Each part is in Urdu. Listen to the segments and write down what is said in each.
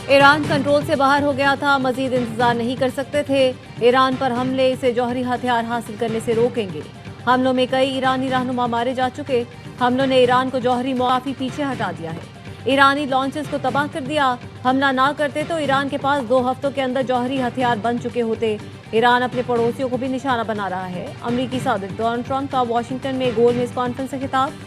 ایران کنٹرول سے باہر ہو گیا تھا، مزید انتظار نہیں کر سکتے تھے۔ ایران پر حملے سے جوہری ہتھیار حاصل کرنے سے روکیں گے۔ حملوں میں کئی ایرانی رہنما مارے جا چکے۔ حملوں نے ایران کو جوہری کافی پیچھے ہٹا دیا ہے۔ ایرانی لانچز کو تباہ کر دیا۔ حملہ نہ کرتے تو ایران کے پاس 2 ہفتوں کے اندر جوہری ہتھیار بن چکے ہوتے۔ ایران اپنے پڑوسیوں کو بھی نشانہ بنا رہا ہے۔ امریکی صدر ڈونلڈ ٹرمپ کا واشنگٹن میں گول میز کانفرنس سے خطاب۔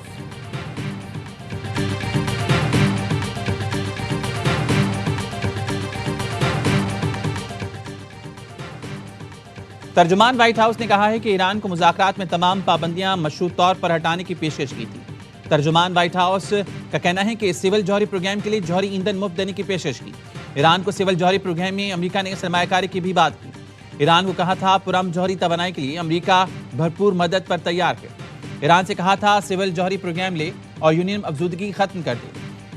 ترجمان وائٹ ہاؤس نے کہا ہے کہ ایران کو مذاکرات میں تمام پابندیاں مشروط طور پر ہٹانے کی پیشکش کی تھی۔ ترجمان وائٹ ہاؤس کا کہنا ہے کہ سول جوہری پروگرام کے لیے جوہری ایندھن مفت دینے کی پیشکش کی۔ ایران کو سول جوہری پروگرام میں امریکہ نے سرمایہ کاری کی بھی بات کی۔ ایران کو کہا تھا پرامن جوہری توانائی کے لیے امریکہ بھرپور مدد پر تیار ہے۔ ایران سے کہا تھا سول جوہری پروگرام لے اور یورینیم افزودگی ختم کر دے۔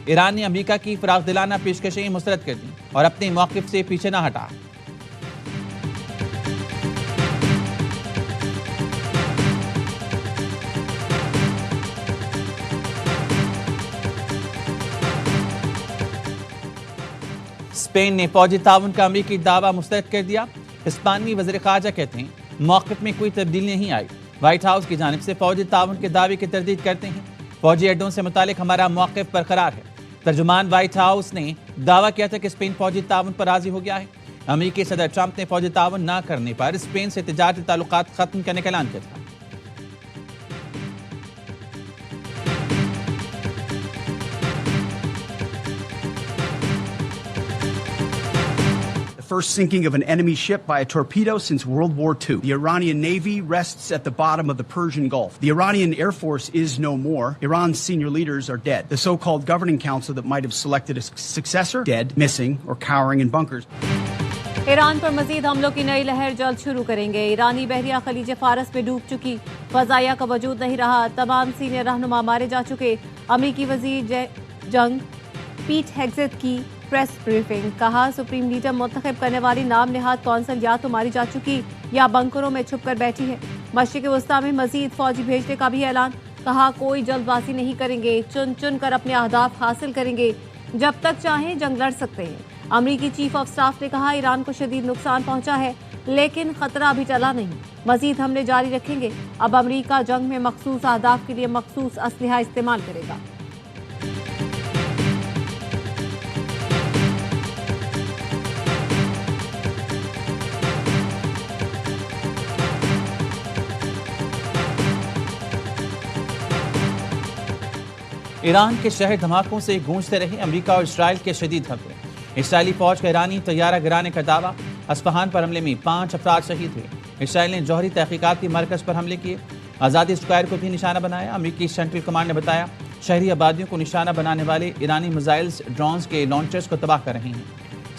ایران نے امریکہ کی فراخ دلانہ پیشکشیں مسترد کر دیں اور اپنے موقف سے پیچھے نہ ہٹا۔ اسپین نے فوجی تعاون کا امریکی دعویٰ مسترد کر دیا۔ ہسپانوی وزیر خارجہ کہتے ہیں موقف میں کوئی تبدیلی نہیں آئی۔ وائٹ ہاؤس کی جانب سے فوجی تعاون کے دعوے کی تردید کرتے ہیں۔ فوجی اڈوں سے متعلق ہمارا موقف برقرار ہے۔ ترجمان وائٹ ہاؤس نے دعویٰ کیا تھا کہ اسپین فوجی تعاون پر راضی ہو گیا ہے۔ امریکی صدر ٹرمپ نے فوجی تعاون نہ کرنے پر اسپین سے تجارتی تعلقات ختم کرنے کا اعلان کیا تھا۔ First sinking of an enemy ship by a torpedo since World War II. The Iranian Navy rests at the bottom of the Persian Gulf. The Iranian Air Force is no more. Iran's senior leaders are dead. The so-called governing council that might have selected a successor, dead, missing, or cowering in bunkers. Iran پر مزید حملوں کی نئی لہر جلد شروع کریں گے۔ ایرانی بحریہ خلیج فارس میں ڈوب چکی، فضائیہ کا وجود نہیں رہا، تمام سینئر رہنما مارے جا چکے۔ امریکی وزیر جنگ پیٹ ہیگزیت کی پریس بریفنگ، کہا سپریم لیڈر منتخب کرنے والی نام نہاد کونسل یا تو ماری جا چکی یا بنکروں میں چھپ کر بیٹھی ہے۔ مشرق وسطیٰ میں مزید فوجی بھیجنے کا بھی اعلان، کہا کوئی جلد بازی نہیں کریں گے، چن چن کر اپنے اہداف حاصل کریں گے، جب تک چاہیں جنگ لڑ سکتے ہیں۔ امریکی چیف آف سٹاف نے کہا ایران کو شدید نقصان پہنچا ہے لیکن خطرہ ابھی ٹلا نہیں، مزید حملے جاری رکھیں گے۔ اب امریکہ جنگ میں مخصوص اہداف کے لیے مخصوص اسلحہ استعمال کرے گا۔ ایران کے شہر دھماکوں سے گونجتے رہے امریکہ اور اسرائیل کے شدید حملے۔ اسرائیلی فوج کا ایرانی طیارہ گرانے کا دعویٰ۔ اصفہان پر حملے میں 5 افراد شہید ہوئے۔ اسرائیل نے جوہری تحقیقاتی مرکز پر حملے کیے، آزادی اسکوائر کو بھی نشانہ بنایا۔ امریکی سینٹرل کمانڈ نے بتایا شہری آبادیوں کو نشانہ بنانے والے ایرانی میزائلز ڈرونز کے لانچرز کو تباہ کر رہے ہیں۔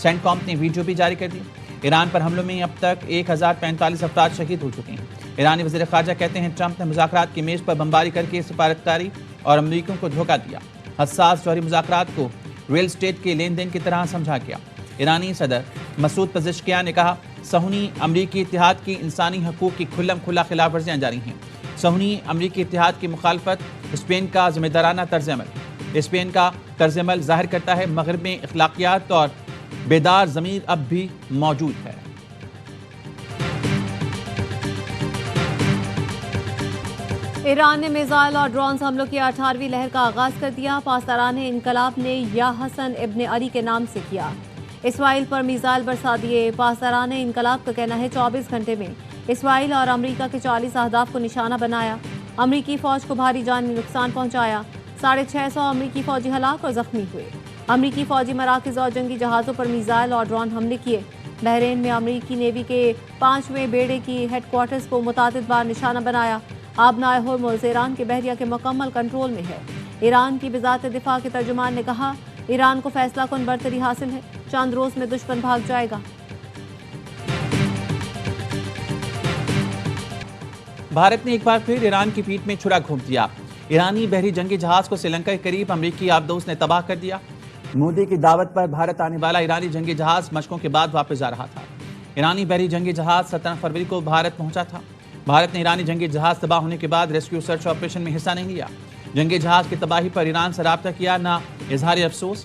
سینٹ کام نے ویڈیو بھی جاری کر دی۔ ایران پر حملوں میں اب تک 1045 افراد شہید ہو چکے ہیں۔ ایرانی وزیر خارجہ کہتے ہیں ٹرمپ نے مذاکرات کی میز پر بمباری کر کے سفارتکاری اور امریکیوں کو دھوکہ دیا۔ حساس جوہری مذاکرات کو ریل اسٹیٹ کے لین دین کی طرح سمجھا گیا۔ ایرانی صدر مسعود پزشکیان نے کہا صہیونی امریکی اتحاد کی انسانی حقوق کی کھلم کھلا خلاف ورزیاں جاری ہیں۔ صہیونی امریکی اتحاد کی مخالفت اسپین کا ذمہ دارانہ طرز عمل ہے۔ اسپین کا طرز عمل ظاہر کرتا ہے مغرب میں اخلاقیات اور بیدار ضمیر اب بھی موجود ہے۔ ایران نے میزائل اور ڈرونز حملوں کی 18ویں لہر کا آغاز کر دیا۔ پاسداران انقلاب نے یا حسن ابن علی کے نام سے کیا، اسرائیل پر میزائل برسا دیے۔ پاسداران انقلاب کا کہنا ہے 24 گھنٹے میں اسرائیل اور امریکہ کے 40 اہداف کو نشانہ بنایا، امریکی فوج کو بھاری جانی نقصان پہنچایا، 650 امریکی فوجی ہلاک اور زخمی ہوئے۔ امریکی فوجی مراکز اور جنگی جہازوں پر میزائل اور ڈرون حملے کیے۔ بحرین میں امریکی نیوی کے 5ویں بیڑے کی ہیڈ کوارٹرز کو متعدد بار نشانہ بنایا۔ آبنائے ہرمز ایران کے بحریہ کے مکمل کنٹرول میں ہے۔ ایران کی وزارت دفاع کے ترجمان نے کہا ایران کو فیصلہ کن برتری حاصل ہے، چند روز میں دشمن بھاگ جائے گا۔ بھارت نے ایک بار پھر ایران کی پیٹھ میں چھرا گھونپ دیا۔ ایرانی بحری جنگی جہاز کو سری لنکا کے قریب امریکی آبدوز نے تباہ کر دیا۔ مودی کی دعوت پر بھارت آنے والا ایرانی جنگی جہاز مشقوں کے بعد واپس جا رہا تھا۔ ایرانی بحری جنگی جہاز 17 فروری کو بھارت پہنچا تھا۔ بھارت نے ایرانی جنگی جہاز تباہ ہونے کے بعد ریسکیو سرچ آپریشن میں حصہ نہیں لیا۔ جنگی جہاز کی تباہی پر ایران سے رابطہ کیا نہ اظہار افسوس۔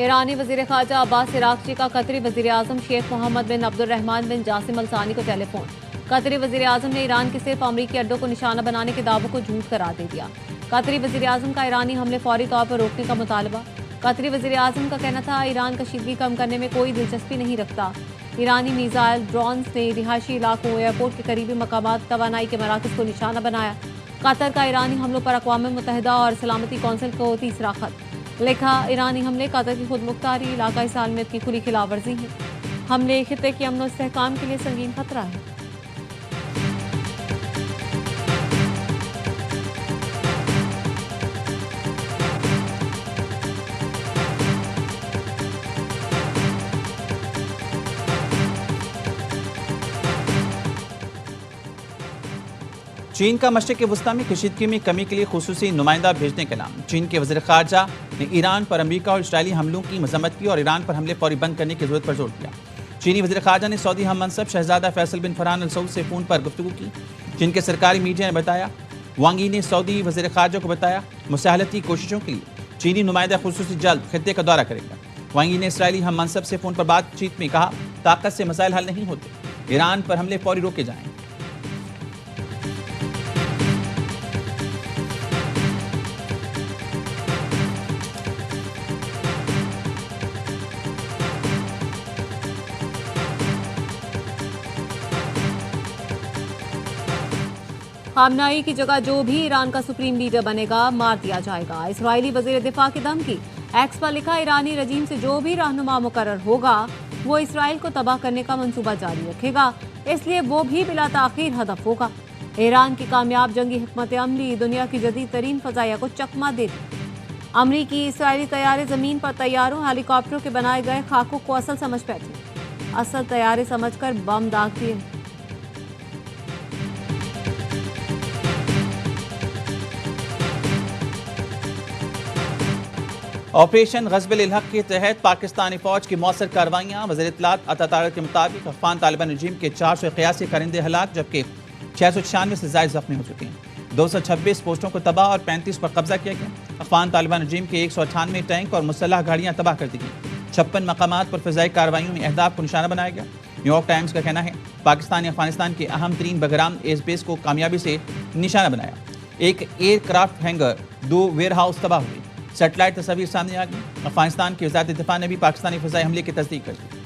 ایرانی وزیر خارجہ عباس عراقچی کا قطری وزیر اعظم شیخ محمد بن عبد الرحمن بن جاسم الثانی کو ٹیلی فون۔ قطری وزیر اعظم نے ایران کے صرف امریکی اڈوں کو نشانہ بنانے کے دعووں کو جھوٹ قرار دے دیا۔ قطری وزیر اعظم کا ایرانی حملے فوری طور پر روکنے کا مطالبہ۔ قطری وزیر اعظم کا کہنا تھا ایران کشیدگی کم کرنے میں کوئی دلچسپی نہیں رکھتا۔ ایرانی میزائل ڈرونز نے رہائشی علاقوں، ایئرپورٹ کے قریبی مقامات، توانائی کے مراکز کو نشانہ بنایا۔ قطر کا ایرانی حملوں پر اقوام متحدہ اور سلامتی کونسل کو تیسرا خط لکھا۔ ایرانی حملے قطر کی خود مختاری، علاقائی سالمیت کی کھلی خلاف ورزی ہے۔ حملے خطے کے امن و استحکام کے لیے سنگین خطرہ ہے۔ چین کا مشرق وسطی میں کشیدگی میں کمی کے لیے خصوصی نمائندہ بھیجنے کا اعلان۔ چین کے وزیر خارجہ نے ایران پر امریکہ اور اسرائیلی حملوں کی مذمت کی اور ایران پر حملے فوری بند کرنے کی ضرورت پر زور دیا۔ چینی وزیر خارجہ نے سعودی ہم منصب شہزادہ فیصل بن فرحان السعود سے فون پر گفتگو کی۔ چین کے سرکاری میڈیا نے بتایا وانگ ای نے سعودی وزیر خارجہ کو بتایا مساہلتی کوششوں کے لیے چینی نمائندہ خصوصی جلد خطے کا دورہ کرے گا۔ وانگ ای نے اسرائیلی ہم منصب سے فون پر بات چیت میں کہا طاقت سے مسائل حل نہیں ہوتے، ایران پر حملے فوری روکے جائیں۔ خامنائی کی جگہ جو بھی ایران کا سپریم لیڈر بنے گا مار دیا جائے گا۔ اسرائیلی وزیر دفاع کی دھمکی۔ ایکس پر لکھا ایرانی رجیم سے جو بھی رہنما مقرر ہوگا وہ اسرائیل کو تباہ کرنے کا منصوبہ جاری رکھے گا، اس لیے وہ بھی بلا تاخیر ہدف ہوگا۔ ایران کی کامیاب جنگی حکمت عملی دنیا کی جدید ترین فضائیہ کو چکما دے دی۔ امریکی اسرائیلی طیارے زمین پر طیاروں ہیلی کاپٹروں کے بنائے گئے خاکوں کو اصل سمجھ بیٹھے، اصل طیارے سمجھ کر بم داغ دیے۔ آپریشن غزب الحق کے تحت پاکستانی فوج کی مؤثر کارروائیاں۔ وزیر اطلاعات عطا طارق کے مطابق افغان طالبان رجیم کے 481 کرندے ہلاک جبکہ 696 سے زائد زخمی ہو چکے ہیں۔ 226 پوسٹوں کو تباہ اور 35 پر قبضہ کیا گیا۔ افغان طالبان رجیم کے 198 ٹینک اور مسلح گاڑیاں تباہ کر دی گئیں۔ 56 مقامات پر فضائی کارروائیوں میں اہداف کو نشانہ بنایا گیا۔ نیو یارک ٹائمز کا کہنا ہے پاکستان نے افغانستان کے اہم ترین بگرام ایئر بیس کو کامیابی سے نشانہ بنایا۔ ایک aircraft hangar, 2 warehouse تباہ ہوئے۔ سیٹلائٹ تصاویر سامنے آ گئی۔ افغانستان کی وزارت دفاع نے بھی پاکستانی فضائی حملے کی تصدیق کر دی۔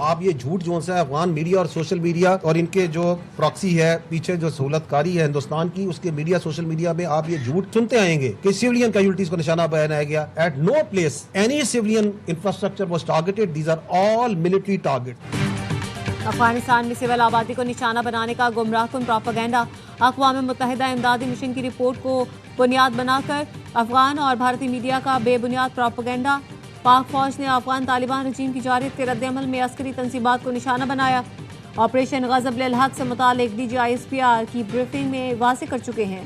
آپ یہ جھوٹ جو ہے افغان میڈیا اور سوشل میڈیا اور ان کے جو پراکسی ہے پیچھے جو سہولت کاری ہے ہندوستان کی، اس کے میڈیا سوشل میڈیا میں آپ یہ جھوٹ سنتے آئیں گے کہ سیولین کیجولٹیز کو نشانہ بنایا گیا۔ At no place any civilian infrastructure was targeted, these are all military target. Afghanistan میں سول آبادی کو نشانہ بنانے کا گمراہ کن پروپیگنڈا۔ اقوام متحدہ امدادی مشن کی رپورٹ کو بنیاد بنا کر افغان اور بھارتی میڈیا کا بے بنیاد پروپیگنڈا۔ پاک فوج نے افغان طالبان رجیم کی جارحیت کے رد عمل میں عسکری تنصیبات کو نشانہ بنایا۔ آپریشن غزب الحق سے متعلق D G I S P R کی بریفنگ میں واضح کر چکے ہیں۔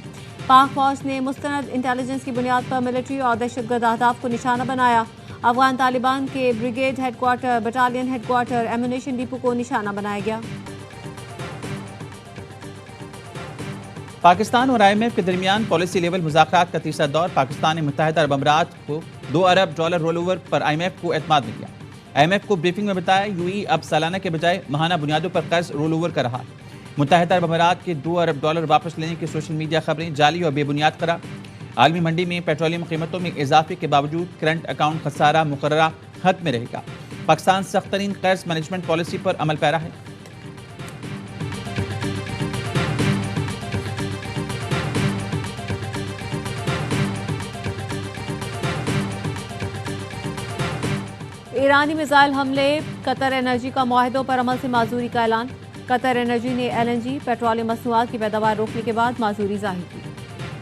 پاک فوج نے مستند انٹیلیجنس کی بنیاد پر ملٹری اور دہشت گرد اہداف کو نشانہ بنایا۔ افغان طالبان کے brigade headquarter, battalion headquarter, ammunition depot کو نشانہ بنایا گیا۔ پاکستان اور آئی ایم ایف کے درمیان پالیسی لیول مذاکرات کا تیسرا دور۔ پاکستان نے متحدہ عرب امارات کو $2 ارب رول اوور پر آئی ایم ایف کو اعتماد میں لیا۔ آئی ایم ایف کو بریفنگ میں بتایا یو ای اب سالانہ کے بجائے ماہانہ بنیادوں پر قرض رول اوور کر رہا ہے۔ متحدہ عرب امارات کے $2 ارب واپس لینے کی سوشل میڈیا خبریں جعلی اور بے بنیاد قرار۔ عالمی منڈی میں پیٹرولیم قیمتوں میں اضافے کے باوجود کرنٹ اکاؤنٹ خسارہ مقررہ حد میں رہے گا۔ پاکستان سخت ترین قرض مینجمنٹ پالیسی پر عمل پیرا ہے۔ ایرانی میزائل حملے، قطر انرجی کا معاہدوں پر عمل سے معذوری کا اعلان۔ قطر انرجی نے ایل این جی پیٹرولیم مصنوعات کی پیداوار روکنے کے بعد معذوری ظاہر کی۔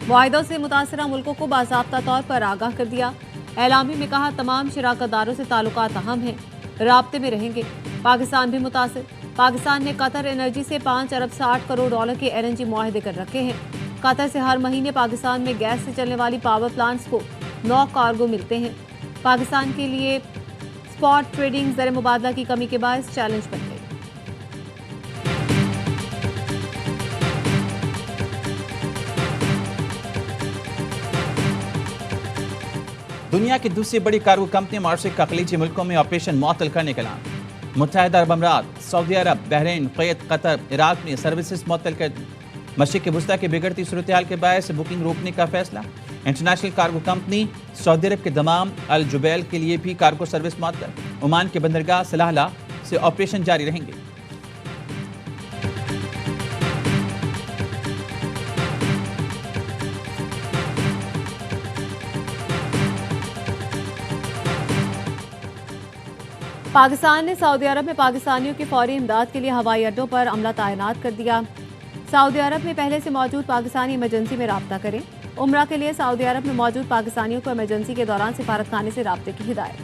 معاہدوں سے متاثرہ ملکوں کو باضابطہ طور پر آگاہ کر دیا۔ اعلامیہ میں کہا تمام شراکت داروں سے تعلقات اہم ہیں، رابطے میں رہیں گے۔ پاکستان بھی متاثر۔ پاکستان نے قطر انرجی سے $5 ارب 60 کروڑ کے ایل این جی معاہدے کر رکھے ہیں۔ قطر سے ہر مہینے پاکستان میں گیس سے چلنے والی پاور پلانٹس کو 9 کارگو ملتے ہیں۔ پاکستان کے لیے اسپاٹ ٹریڈنگ زر مبادلہ کی کمی کے باعث چیلنج بن گئی۔ دنیا کی دوسری بڑی کارگو کمپنی مارشک کا خلیجی ملکوں میں آپریشن معطل کرنے کا اعلان۔ متحدہ عرب امارات، سعودی عرب، بحرین، کویت، قطر، عراق میں سروسز معطل کر دی۔ مشرق وسطیٰ کی بگڑتی صورتحال کے باعث بکنگ روکنے کا فیصلہ۔ انٹرنیشنل کارگو کمپنی سعودی عرب کے دمام الجبیل کے لیے بھی کارگو سروس معطل۔ عمان کے بندرگاہ سلالہ سے آپریشن جاری رہیں گے۔ پاکستان نے سعودی عرب میں پاکستانیوں کی فوری امداد کے لیے ہوائی اڈوں پر عملہ تعینات کر دیا۔ سعودی عرب میں پہلے سے موجود پاکستانی ایمرجنسی میں رابطہ کریں۔ عمرہ کے لیے سعودی عرب میں موجود پاکستانیوں کو ایمرجنسی کے دوران سفارت خانے سے رابطے کی ہدایت۔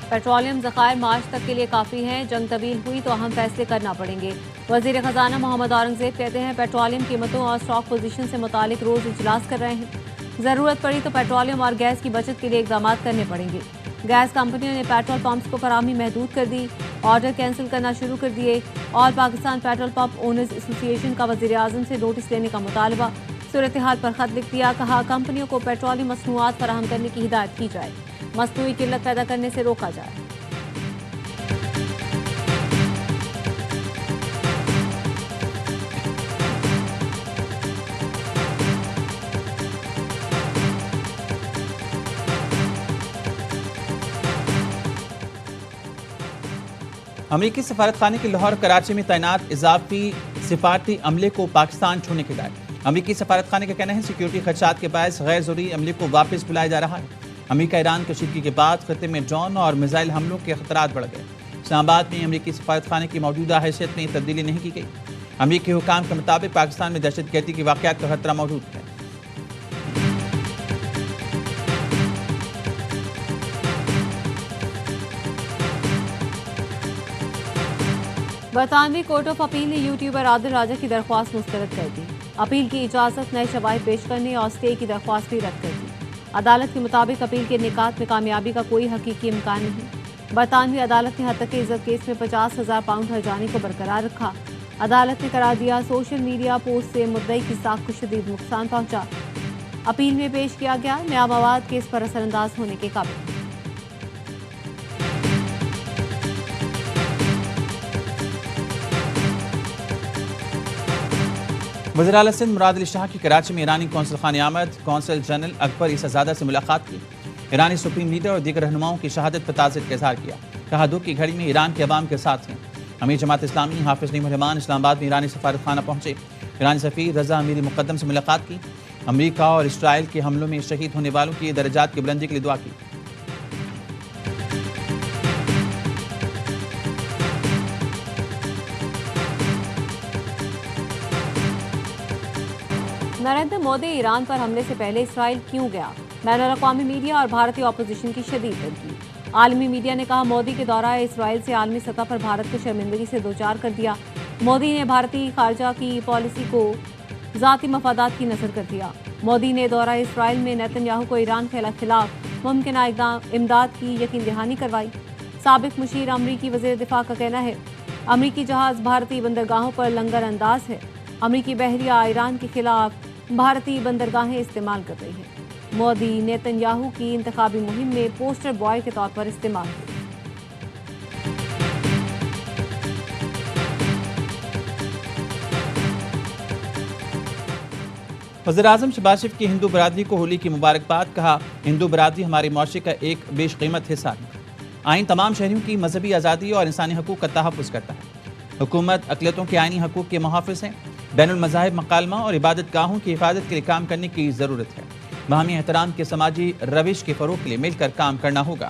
پیٹرولیم ذخائر مارچ تک کے لیے کافی ہیں، جنگ طویل ہوئی تو اہم فیصلے کرنا پڑیں گے۔ وزیر خزانہ محمد اورنگزیب کہتے ہیں پیٹرولیم قیمتوں اور اسٹاک پوزیشن سے متعلق روز اجلاس کر رہے ہیں۔ ضرورت پڑی تو پیٹرولیم اور گیس کی بچت کے لیے اقدامات کرنے پڑیں گے۔ گیس کمپنیوں نے پیٹرول پمپس کو فراہمی محدود کر دی، آرڈر کینسل کرنا شروع کر دیے۔ اور پاکستان پیٹرول پمپ اونرز ایسوسی ایشن کا وزیر اعظم سے نوٹس لینے کا مطالبہ۔ صورتحال پر خط لکھ دیا، کہا کمپنیوں کو پیٹرولی مصنوعات فراہم کرنے کی ہدایت کی جائے، مصنوعی قلت پیدا کرنے سے روکا جائے۔ امریکی سفارت خانے کی لاہور اور کراچی میں تعینات اضافی سفارتی عملے کو پاکستان چھوڑنے کی ہدایت۔ امریکی سفارت خانے کا کہنا ہے سیکیورٹی خدشات کے باعث غیر ضروری عملے کو واپس بلایا جا رہا ہے۔ امریکہ ایران کشیدگی کے بعد خطے میں ڈرون اور میزائل حملوں کے خطرات بڑھ گئے۔ اسلام آباد میں امریکی سفارت خانے کی موجودہ حیثیت میں تبدیلی نہیں کی گئی۔ امریکی حکام کے مطابق پاکستان میں دہشت گردی کے واقعات کا خطرہ موجود ہے۔ برطانوی کورٹ آف اپیل نے یوٹیوبر عادل راجہ کی درخواست مسترد کر دی۔ اپیل کی اجازت نئے شواہد پیش کرنے اور اسٹے کی درخواست بھی رد کر دی۔ عدالت کے مطابق اپیل کے نکات میں کامیابی کا کوئی حقیقی امکان نہیں۔ برطانوی عدالت نے حتیٰ کہ عزت کیس میں 50,000 پاؤنڈ ہرجانے کو برقرار رکھا۔ عدالت نے قرار دیا سوشل میڈیا پوسٹ سے مدعی کی ساکھ کو شدید نقصان پہنچا۔ اپیل میں پیش کیا گیا نیا مواد کیس پر اثر انداز ہونے کے قابل۔ وزیر اعلیٰ سندھ مراد علی شاہ کی کراچی میں ایرانی قونصل خانے آمد۔ قونصل جنرل اکبر عیسیٰ زادہ سے ملاقات کی۔ ایرانی سپریم لیڈر اور دیگر رہنماؤں کی شہادت پر تعزیت کا اظہار کیا۔ کہا دکھ کی گھڑی میں ایران کے عوام کے ساتھ ہیں۔ امیر جماعت اسلامی حافظ نعیم الرحمان اسلام آباد میں ایرانی سفارت خانہ پہنچے۔ ایرانی سفیر رضا امیر مقدم سے ملاقات کی۔ امریکہ اور اسرائیل کے حملوں میں شہید ہونے والوں کی درجات کی بلندی کے لیے دعا کی۔ نریندر مودی ایران پر حملے سے پہلے اسرائیل کیوں گیا؟ بین الاقوامی میڈیا اور بھارتی اپوزیشن کی شدید تنقید۔ عالمی میڈیا نے کہا مودی کے دورہ اسرائیل سے عالمی سطح پر بھارت کو شرمندگی سے دوچار کر دیا۔ مودی نے بھارتی خارجہ کی پالیسی کو ذاتی مفادات کی نظر کر دیا۔ مودی نے دورہ اسرائیل میں نیتن یاہو کو ایران کے خلاف ممکنہ امداد کی یقین دہانی کروائی۔ سابق مشیر امریکی وزیر دفاع کا کہنا ہے امریکی جہاز بھارتی بندرگاہوں پر لنگر انداز ہے۔ امریکی بحریہ ایران کے خلاف بھارتی بندرگاہیں استعمال کر رہی ہیں۔ مودی نیتن یاہو کی انتخابی مہم میں پوسٹر بوائے کے طور پر استعمال ہوئے۔ وزیر اعظم شہباز شریف کی ہندو برادری کو ہولی کی مبارکباد۔ کہا ہندو برادری ہمارے معاشرے کا ایک بیش قیمت حصہ ہے۔ آئین تمام شہریوں کی مذہبی آزادی اور انسانی حقوق کا تحفظ کرتا ہے۔ حکومت اقلیتوں کے آئینی حقوق کے محافظ ہیں۔ بین المذاہب مکالمہ اور عبادت گاہوں کی حفاظت کے لیے کام کرنے کی ضرورت ہے۔ باہمی احترام کے سماجی روش کے فروغ کے لیے مل کر کام کرنا ہوگا۔